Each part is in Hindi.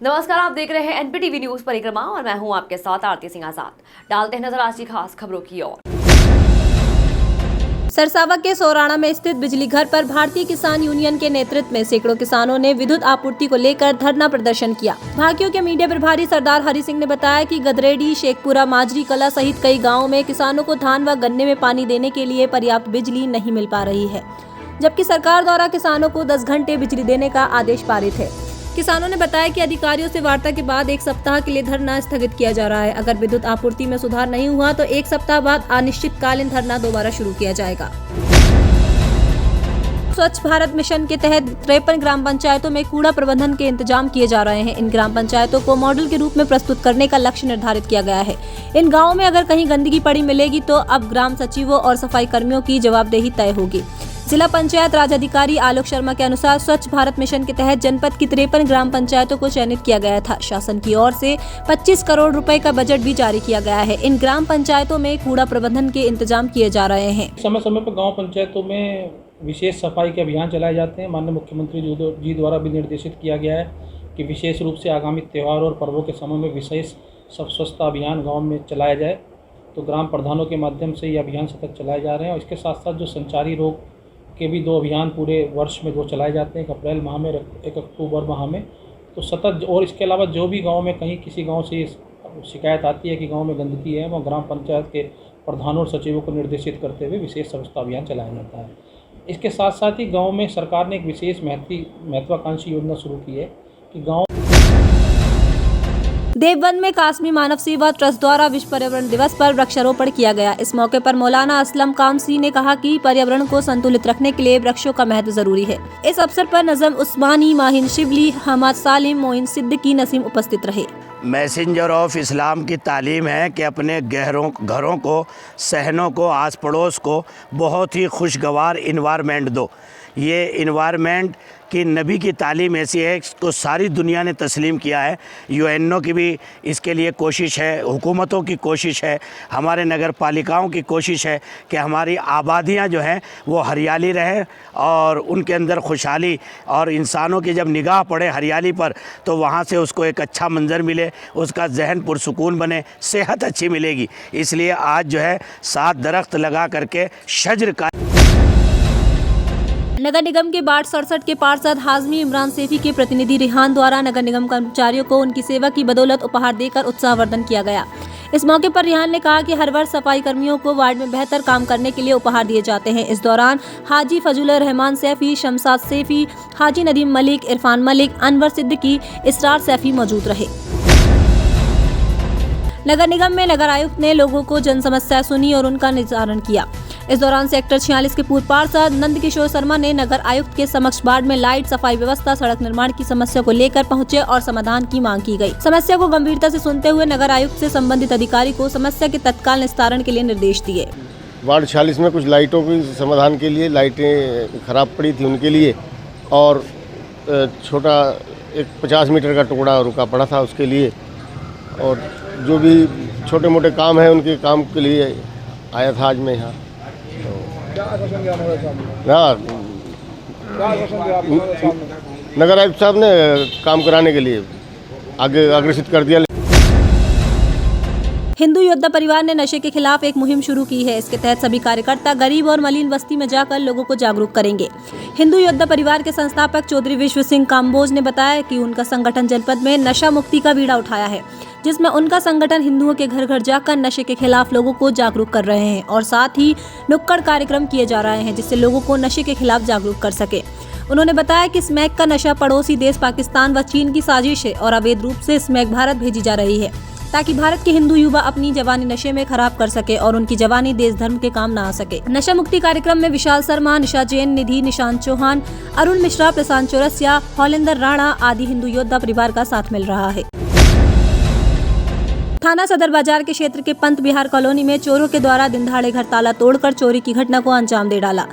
नमस्कार, आप देख रहे हैं एनपीटीवी न्यूज परिक्रमा और मैं हूं आपके साथ आरती सिंह आजाद। डालते हैं नजर आज की खास खबरों की ओर। सरसावा के सोराणा में स्थित बिजली घर पर भारतीय किसान यूनियन के नेतृत्व में सैकड़ों किसानों ने विद्युत आपूर्ति को लेकर धरना प्रदर्शन किया। भाकियों के मीडिया प्रभारी सरदार हरि सिंह ने बताया कि गदरेडी, शेखपुरा, माजरी कला सहित कई गाँवों में किसानों को धान व गन्ने में पानी देने के लिए पर्याप्त बिजली नहीं मिल पा रही है, जबकि सरकार द्वारा किसानों को 10 घंटे बिजली देने का आदेश पारित है। किसानों ने बताया कि अधिकारियों से वार्ता के बाद 1 सप्ताह के लिए धरना स्थगित किया जा रहा है। अगर विद्युत आपूर्ति में सुधार नहीं हुआ तो 1 सप्ताह बाद अनिश्चितकालीन धरना दोबारा शुरू किया जाएगा। स्वच्छ भारत मिशन के तहत 53 ग्राम पंचायतों में कूड़ा प्रबंधन के इंतजाम किए जा रहे हैं। इन ग्राम पंचायतों को मॉडल के रूप में प्रस्तुत करने का लक्ष्य निर्धारित किया गया है। इन गाँवों में अगर कहीं गंदगी पड़ी मिलेगी तो अब ग्राम सचिवों और सफाई कर्मियों की जवाबदेही तय होगी। जिला पंचायत राज अधिकारी आलोक शर्मा के अनुसार स्वच्छ भारत मिशन के तहत जनपद की 53 ग्राम पंचायतों को चयनित किया गया था। शासन की ओर से 25 करोड़ रुपए का बजट भी जारी किया गया है। इन ग्राम पंचायतों में कूड़ा प्रबंधन के इंतजाम किए जा रहे हैं। समय समय पर गांव पंचायतों में विशेष सफाई के अभियान चलाए जाते हैं। माननीय मुख्यमंत्री जी द्वारा भी निर्देशित किया गया है कि विशेष रूप से आगामी त्यौहार और पर्वों के समय में विशेष स्वच्छता अभियान गाँव में चलाया जाए। तो ग्राम प्रधानों के माध्यम से ये अभियान सतत चलाए जा रहे हैं। और इसके साथ साथ जो संचारी रोग के भी 2 अभियान पूरे वर्ष में 2 चलाए जाते हैं, एक अप्रैल माह में, एक अक्टूबर माह में। तो सतत, और इसके अलावा जो भी गांव में कहीं किसी गांव से शिकायत आती है कि गांव में गंदगी है, वह ग्राम पंचायत के प्रधानों और सचिवों को निर्देशित करते हुए विशेष स्वच्छता अभियान चलाया जाता है। इसके साथ साथ ही गाँव में सरकार ने एक विशेष महत्वाकांक्षी योजना शुरू की है कि गाँव देवबंद में कासमी मानव सेवा ट्रस्ट द्वारा विश्व पर्यावरण दिवस पर वृक्षारोपण किया गया। इस मौके पर मौलाना असलम कामसी ने कहा कि पर्यावरण को संतुलित रखने के लिए वृक्षों का महत्व जरूरी है। इस अवसर पर नजम उस्मानी, माहिन शिबली, हमाद सालिम, मोइन सिद्दीकी, नसीम उपस्थित रहे। मैसेंजर ऑफ इस्लाम की तालीम है कि अपने घरों को, सहनों को, आस पड़ोस को बहुत ही खुशगवार इन्वायरमेंट दो। ये इन्वायरमेंट कि नबी की तालीम ऐसी है तो सारी दुनिया ने तस्लीम किया है। यूएनओ की भी इसके लिए कोशिश है, हुकूमतों की कोशिश है, हमारे नगर पालिकाओं की कोशिश है कि हमारी आबादियां जो हैं वो हरियाली रहे और उनके अंदर खुशहाली, और इंसानों की जब निगाह पड़े हरियाली पर तो वहाँ से उसको एक अच्छा मंजर मिले, उसका जहन पुरसुकून बने, सेहत अच्छी मिलेगी। इसलिए आज जो है 7 दरख्त लगा करके शजर का। नगर निगम के बाट 67 के पार्षद हाजमी इमरान सेफी के प्रतिनिधि रिहान द्वारा नगर निगम कर्मचारियों को उनकी सेवा की बदौलत उपहार देकर उत्साहवर्धन किया गया। इस मौके पर रिहान ने कहा कि हर वर्ष सफाई कर्मियों को वार्ड में बेहतर काम करने के लिए उपहार दिए जाते हैं। इस दौरान हाजी फजलुर रहमान सैफी, शमसाद सैफी, हाजी नदीम मलिक, इरफान मलिक, अनवर सिद्दीकी, इसरार सैफी मौजूद रहे। नगर निगम में नगर आयुक्त ने लोगों को जन समस्या सुनी और उनका निस्तारण किया। इस दौरान सेक्टर 46 के पूर्व पार्षद नंद किशोर शर्मा ने नगर आयुक्त के समक्ष वार्ड में लाइट, सफाई व्यवस्था, सड़क निर्माण की समस्या को लेकर पहुंचे और समाधान की मांग की गई। समस्या को गंभीरता से सुनते हुए नगर आयुक्त से संबंधित अधिकारी को समस्या के तत्काल निस्तारण के लिए निर्देश दिए। वार्ड 46 में कुछ लाइटों के समाधान के लिए, लाइटें खराब पड़ी थी उनके लिए, और छोटा एक 50 मीटर का टुकड़ा रुका पड़ा था उसके लिए, और जो भी छोटे मोटे काम हैं उनके काम के लिए आया था आज मैं यहाँ। हाँ, नगर आयुक्त साहब ने काम कराने के लिए आगे अग्रसित कर दिया। हिंदू योद्धा परिवार ने नशे के खिलाफ एक मुहिम शुरू की है। इसके तहत सभी कार्यकर्ता गरीब और मलिन बस्ती में जाकर लोगों को जागरूक करेंगे। हिंदू योद्धा परिवार के संस्थापक चौधरी विश्व सिंह काम्बोज ने बताया कि उनका संगठन जनपद में नशा मुक्ति का बीड़ा उठाया है, जिसमें उनका संगठन हिंदुओं के घर घर जाकर नशे के खिलाफ लोगों को जागरूक कर रहे हैं और साथ ही नुक्कड़ कार्यक्रम किए जा रहे हैं जिससे लोगों को नशे के खिलाफ जागरूक कर सके। उन्होंने बताया कि स्मैक का नशा पड़ोसी देश पाकिस्तान व चीन की साजिश है और अवैध रूप से स्मैक भारत भेजी जा रही है ताकि भारत के हिंदू युवा अपनी जवानी नशे में खराब कर सके और उनकी जवानी देश धर्म के काम ना आ सके। नशा मुक्ति कार्यक्रम में विशाल शर्मा, निशा जैन, निधि, निशांत चौहान, अरुण मिश्रा, प्रशांत चौरसिया, हौलेंदर राणा आदि हिंदू योद्धा परिवार का साथ मिल रहा है। थाना सदर बाजार के क्षेत्र के पंत बिहार कॉलोनी में चोरों के द्वारा दिन दहाड़े घर ताला तोड़कर चोरी की घटना को अंजाम दे डाला।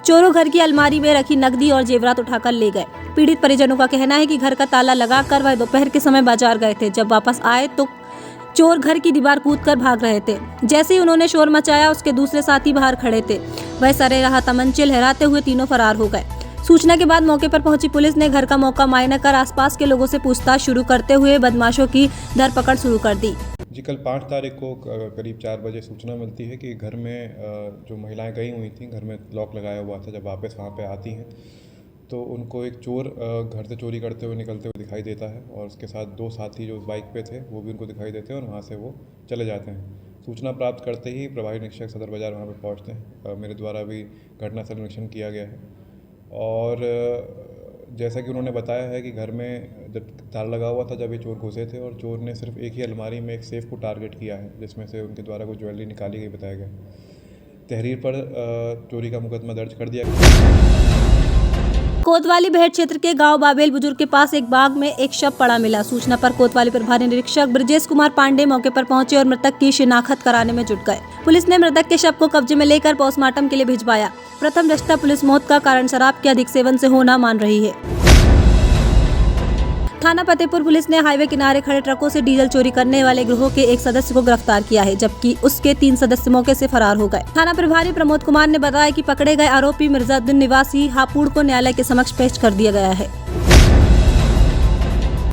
चोरों घर की अलमारी में रखी नकदी और जेवरात उठाकर ले गए। पीड़ित परिजनों का कहना है कि घर का ताला लगाकर वह दोपहर के समय बाजार गए थे। जब वापस आए तो चोर घर की दीवार कूदकर भाग रहे थे। जैसे ही उन्होंने शोर मचाया, उसके दूसरे साथी बाहर खड़े थे। वह सरेराह तमंचे लहराते हुए तीनों फरार हो गए। सूचना के बाद मौके पर पहुंची पुलिस ने घर का मौका मुआयना कर आसपास के लोगों से पूछताछ शुरू करते हुए बदमाशों की धरपकड़ शुरू कर दी। जी, कल 5 तारीख को करीब 4 बजे सूचना मिलती है कि घर में जो महिलाएं गई हुई थी, घर में लॉक लगाया हुआ था। जब वापस वहाँ पे आती हैं तो उनको एक चोर घर से चोरी करते हुए निकलते हुए दिखाई देता है और उसके साथ 2 साथी जो उस बाइक पे थे वो भी उनको दिखाई देते हैं और वहाँ से वो चले जाते हैं। सूचना प्राप्त करते ही प्रभारी निरीक्षक सदर बाज़ार वहाँ पे पहुँचते हैं। मेरे द्वारा भी घटनास्थल निरीक्षण किया गया है और जैसा कि उन्होंने बताया है कि घर में जब ताला लगा हुआ था, जब ये चोर घुसे थे और चोर ने सिर्फ एक ही अलमारी में एक सेफ़ को टारगेट किया है, जिसमें से उनके द्वारा कुछ ज्वेलरी निकाली गई बताया गया। तहरीर पर चोरी का मुकदमा दर्ज कर दिया गया। कोतवाली भेड़ क्षेत्र के गांव बाबेल बुजुर्ग के पास एक बाग में एक शव पड़ा मिला। सूचना पर कोतवाली प्रभारी निरीक्षक ब्रजेश कुमार पांडे मौके पर पहुंचे और मृतक की शिनाख्त कराने में जुट गए। पुलिस ने मृतक के शव को कब्जे में लेकर पोस्टमार्टम के लिए भिजवाया। प्रथम दृष्टया पुलिस मौत का कारण शराब के अधिक सेवन से होना मान रही है। थाना फतेहपुर पुलिस ने हाईवे किनारे खड़े ट्रकों से डीजल चोरी करने वाले गिरोह के एक सदस्य को गिरफ्तार किया है, जबकि उसके 3 सदस्य मौके से फरार हो गए। थाना प्रभारी प्रमोद कुमार ने बताया कि पकड़े गए आरोपी मिर्जाउद्दीन निवासी हापुड़ को न्यायालय के समक्ष पेश कर दिया गया है।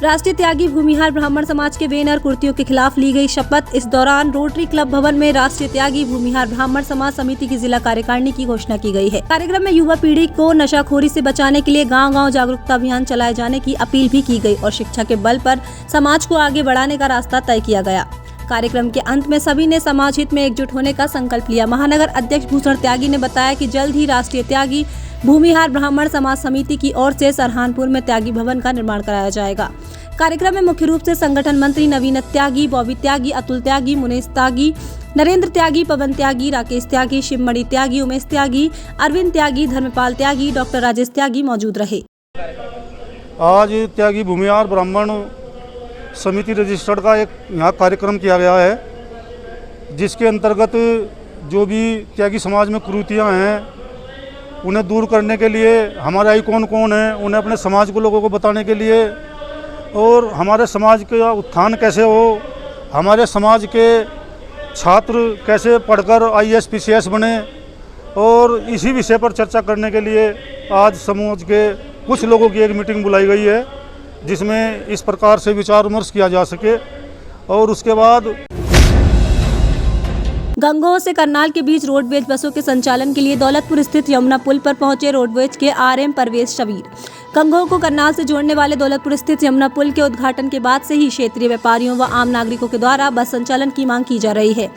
राष्ट्रीय त्यागी भूमिहार ब्राह्मण समाज के बैनर कुर्तियों के खिलाफ ली गई शपथ। इस दौरान रोटरी क्लब भवन में राष्ट्रीय त्यागी भूमिहार ब्राह्मण समाज समिति की जिला कार्यकारिणी की घोषणा की गई है। कार्यक्रम में युवा पीढ़ी को नशाखोरी से बचाने के लिए गांव-गांव जागरूकता अभियान चलाए जाने की अपील भी की गई और शिक्षा के बल पर समाज को आगे बढ़ाने का रास्ता तय किया गया। कार्यक्रम के अंत में सभी ने समाज हित में एकजुट होने का संकल्प लिया। महानगर अध्यक्ष भूषण त्यागी ने बताया कि जल्द ही राष्ट्रीय त्यागी भूमिहार ब्राह्मण समाज समिति की ओर से सरहानपुर में त्यागी भवन का निर्माण कराया जाएगा। कार्यक्रम में मुख्य रूप से संगठन मंत्री नवीन त्यागी, बॉबी त्यागी, अतुल त्यागी, मुनेश त्यागी, नरेंद्र त्यागी, पवन त्यागी, राकेश त्यागी, शिवमणि त्यागी, उमेश त्यागी, अरविंद त्यागी, धर्मपाल त्यागी, डॉक्टर राजेश त्यागी मौजूद रहे। आज त्यागी भूमिहार ब्राह्मण समिति रजिस्टर्ड का एक यहाँ कार्यक्रम किया गया है, जिसके अंतर्गत जो भी त्यागी समाज में कुरीतियाँ हैं उन्हें दूर करने के लिए हमारे आइकॉन कौन है, उन्हें अपने समाज को लोगों को बताने के लिए और हमारे समाज का उत्थान कैसे हो, हमारे समाज के छात्र कैसे पढ़कर IAS PCS बने और इसी विषय पर चर्चा करने के लिए आज समाज के कुछ लोगों की एक मीटिंग बुलाई गई है, जिसमें इस प्रकार से विचार विमर्श किया जा सके। और उसके बाद गंगोह से करनाल के बीच रोडवेज बसों के संचालन के लिए दौलतपुर स्थित यमुना पुल पर पहुंचे रोडवेज के RM परवेज शबीर। गंगोह को करनाल से जोड़ने वाले दौलतपुर स्थित यमुना पुल के उद्घाटन के बाद से ही क्षेत्रीय व्यापारियों व आम नागरिकों के द्वारा बस संचालन की मांग की जा रही है।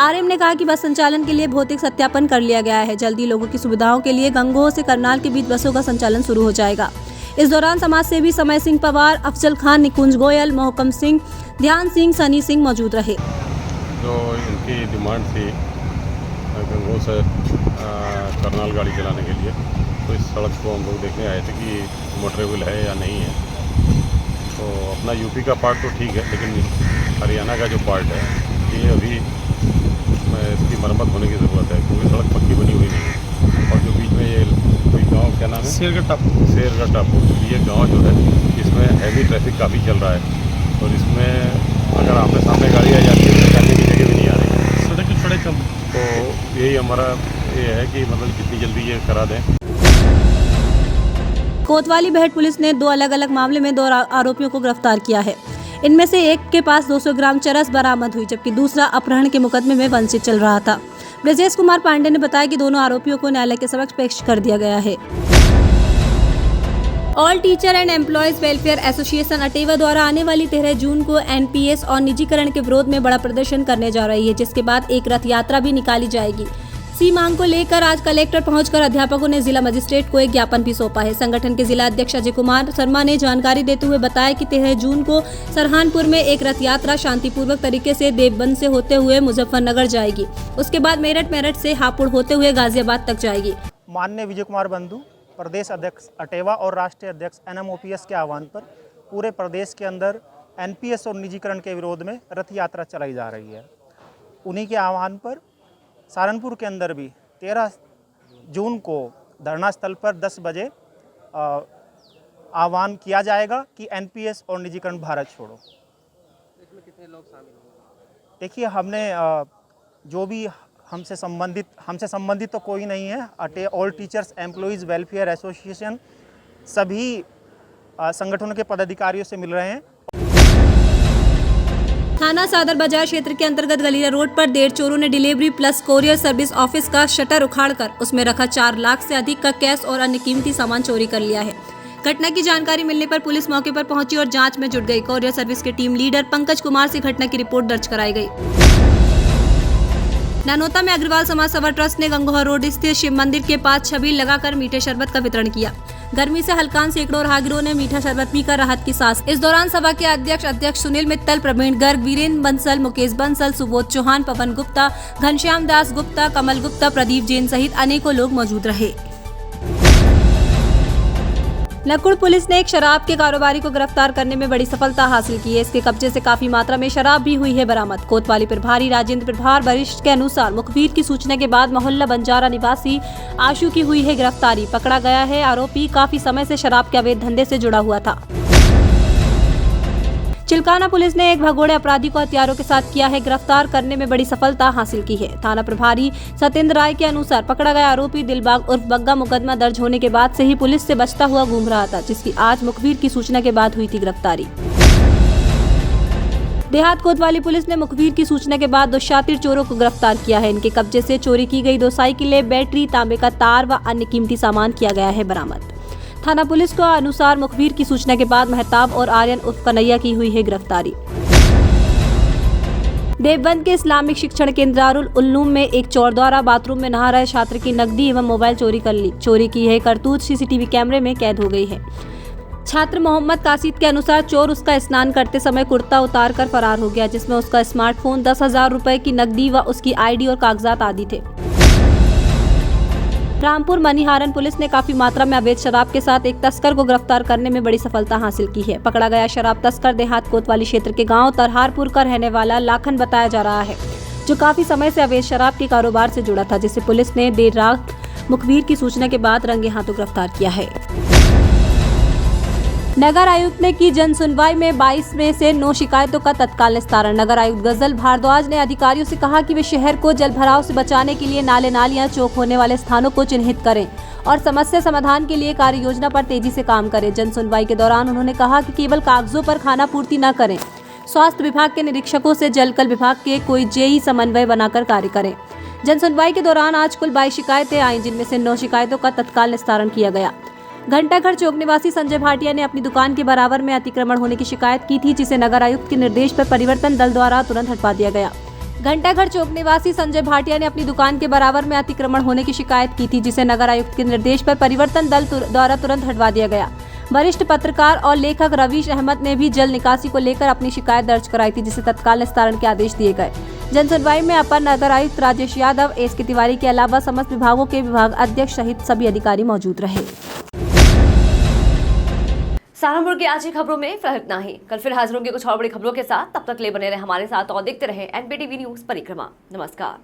RM ने कहा कि बस संचालन के लिए भौतिक सत्यापन कर लिया गया है। जल्दी लोगों की सुविधाओं के लिए गंगोह से करनाल के बीच बसों का संचालन शुरू हो जाएगा। इस दौरान समाज सेवी समय सिंह पवार, अफजल खान, निकुंज गोयल, मोहकम सिंह, ध्यान सिंह, सनी सिंह मौजूद रहे। जो इनकी डिमांड थी गंगोह से करनाल गाड़ी चलाने के लिए, तो इस सड़क को हम लोग देखने आए थे कि मोटरेबल है या नहीं है। तो अपना यूपी का पार्ट तो ठीक है, लेकिन हरियाणा का जो पार्ट है ये अभी इसकी मरम्मत होने की ज़रूरत है, क्योंकि सड़क पक्की बनी हुई नहीं है। और जो बीच में ये कोई गाँव क्या नाम है, शेरगढ़ टापू, ये गाँव जो है इसमें हैवी ट्रैफिक काफ़ी चल रहा है और इसमें अगर आमने सामने गाड़ी आ जाती है तो चलने की जगह भी नहीं आ रही है, सड़क की थोड़े कम। तो यही हमारा ये है कि मतलब जितनी जल्दी ये करा दें। कोतवाली भेड़ पुलिस ने 2 अलग-अलग मामले में 2 आरोपियों को गिरफ्तार किया है। इनमें से एक के पास 200 ग्राम चरस बरामद हुई, जबकि दूसरा अपहरण के मुकदमे में वंचित चल रहा था। ब्रजेश कुमार पांडे ने बताया कि दोनों आरोपियों को न्यायालय के समक्ष पेश कर दिया गया है। All teacher and employees welfare association Atewa द्वारा आने वाली 13 जून को NPS और निजीकरण के विरोध में बड़ा प्रदर्शन करने जा रही है, जिसके बाद एक रथ यात्रा भी निकाली जाएगी। इसी मांग को लेकर आज कलेक्टर पहुंचकर अध्यापकों ने जिला मजिस्ट्रेट को एक ज्ञापन भी सौंपा है। संगठन के जिला अध्यक्ष अजय कुमार शर्मा ने जानकारी देते हुए बताया कि 13 जून को सरहानपुर में एक रथ यात्रा शांतिपूर्वक तरीके से देवबंद से होते हुए मुजफ्फरनगर जाएगी। उसके बाद मेरठ से हापुड़ होते हुए गाजियाबाद तक जाएगी। माननीय विजय कुमार बंधु, प्रदेश अध्यक्ष अटेवा और राष्ट्रीय अध्यक्ष NMOPS के आह्वान पर पूरे प्रदेश के अंदर NPS और निजीकरण के विरोध में रथ यात्रा चलाई जा रही है। उन्हीं के आह्वान पर सहारनपुर के अंदर भी 13 जून को धरना स्थल पर 10 बजे आह्वान किया जाएगा कि NPS और निजीकरण भारत छोड़ो। इसमें कितने लोग शामिल होंगे? देखिए, हमने जो भी हमसे संबंधित तो कोई नहीं है। All teachers employees welfare association सभी संगठनों के पदाधिकारियों से मिल रहे हैं। थाना सादर बाजार क्षेत्र के अंतर्गत गलीरा रोड पर देर चोरों ने delivery plus courier service office का शटर उखाड़कर उसमें रखा 4 लाख से अधिक का कैश और अन्य कीमती सामान चोरी कर लिया है। घटना की जानकारी मिलने पर पुलिस मौके पर पहुंची और जांच में जुट गई। कोरियर सर्विस के टीम लीडर पंकज कुमार से घटना की रिपोर्ट दर्ज कराई गई। नानोता में अग्रवाल समाज सेवा ट्रस्ट ने गंगोहा रोड स्थित शिव मंदिर के पास छबील लगाकर मीठे शरबत का वितरण किया। गर्मी से हलकान सैकड़ों राहगीरों ने मीठा शरबत पीकर राहत की सांस। इस दौरान सभा के अध्यक्ष सुनील मित्तल, प्रवीण गर्ग, वीरेंद्र बंसल, मुकेश बंसल, सुबोध चौहान, पवन गुप्ता, घनश्याम दास गुप्ता, कमल गुप्ता, प्रदीप जैन सहित अनेकों लोग मौजूद रहे। नकुड़ पुलिस ने एक शराब के कारोबारी को गिरफ्तार करने में बड़ी सफलता हासिल की है। इसके कब्जे से काफी मात्रा में शराब भी हुई है बरामद। कोतवाली प्रभारी राजेंद्र प्रभार वरिष्ठ के अनुसार मुखबिर की सूचना के बाद मोहल्ला बंजारा निवासी आशु की हुई है गिरफ्तारी। पकड़ा गया है आरोपी काफी समय से शराब के अवैध धंधे से जुड़ा हुआ था। चिल्काना पुलिस ने एक भगोड़े अपराधी को हथियारों के साथ किया है गिरफ्तार करने में बड़ी सफलता हासिल की है। थाना प्रभारी सत्येंद्र राय के अनुसार पकड़ा गया आरोपी दिलबाग उर्फ बग्गा मुकदमा दर्ज होने के बाद से ही पुलिस से बचता हुआ घूम रहा था, जिसकी आज मुखबिर की सूचना के बाद हुई थी गिरफ्तारी। देहात कोतवाली पुलिस ने मुखबिर की सूचना के बाद 2 शातिर चोरों को गिरफ्तार किया है। इनके कब्जे से चोरी की गई 2 साइकिलें, बैटरी, तांबे का तार व अन्य कीमती सामान किया गया है बरामद। थाना पुलिस को अनुसार मुखबिर की सूचना के बाद महताब और आर्यन उर्फ कन्हैया की हुई है गिरफ्तारी। देवबंद के इस्लामिक शिक्षण केंद्र दारुल उल्लूम में एक चोर द्वारा बाथरूम में नहा रहे छात्र की नकदी एवं मोबाइल चोरी कर ली। चोरी की है करतूत सीसीटीवी कैमरे में कैद हो गई है। छात्र मोहम्मद कासिद के अनुसार चोर उसका स्नान करते समय कुर्ता उतार कर फरार हो गया, जिसमें उसका स्मार्टफोन, 10,000 रुपए की नकदी व उसकी आईडी और कागजात आदि थे। रामपुर मनिहारन पुलिस ने काफी मात्रा में अवैध शराब के साथ एक तस्कर को गिरफ्तार करने में बड़ी सफलता हासिल की है। पकड़ा गया शराब तस्कर देहात कोतवाली क्षेत्र के गांव तरहारपुर का रहने वाला लाखन बताया जा रहा है, जो काफी समय से अवैध शराब के कारोबार से जुड़ा था, जिसे पुलिस ने देर रात मुखबिर की सूचना के बाद रंगे हाथों गिरफ्तार किया है। नगर आयुक्त ने की जन सुनवाई में 22 में से 9 शिकायतों का तत्काल निस्तारण। नगर आयुक्त गजल भारद्वाज ने अधिकारियों से कहा कि वे शहर को जल भराव से बचाने के लिए नाले नालियां चौक होने वाले स्थानों को चिन्हित करें और समस्या समाधान के लिए कार्य योजना पर तेजी से काम करें। जन सुनवाई के दौरान उन्होंने कहा कि केवल कागजों पर खाना पूर्ति न करें, स्वास्थ्य विभाग के निरीक्षकों से जलकल विभाग के कोई जेई समन्वय बनाकर कार्य करें। जन सुनवाई के दौरान आज कुल 22 शिकायतें आई, जिनमें से 9 शिकायतों का तत्काल निस्तारण किया गया। घंटाघर चौक निवासी संजय भाटिया ने अपनी दुकान के बराबर में अतिक्रमण होने की शिकायत की थी, जिसे नगर आयुक्त के निर्देश पर परिवर्तन दल द्वारा तुरंत हटवा दिया गया। घंटाघर चौक निवासी संजय भाटिया ने अपनी दुकान के बराबर में अतिक्रमण होने की शिकायत की थी, जिसे नगर आयुक्त के निर्देश पर परिवर्तन दल द्वारा तुरंत हटवा दिया गया। वरिष्ठ पत्रकार और लेखक रवीश अहमद ने भी जल निकासी को लेकर अपनी शिकायत दर्ज कराई थी, जिसे तत्काल निस्तारण के आदेश दिए गए। जन सुनवाई में अपर नगर आयुक्त राजेश यादव, एस के तिवारी के अलावा समस्त विभागों के विभाग अध्यक्ष सहित सभी अधिकारी मौजूद रहे। सहारनपुर की आज की खबरों में फिलहाल इतना ही। कल फिर हाजिर होंगे कुछ और बड़ी खबरों के साथ। तब तक ले बने रहे हमारे साथ और देखते रहे एनपीटीवी न्यूज परिक्रमा। नमस्कार।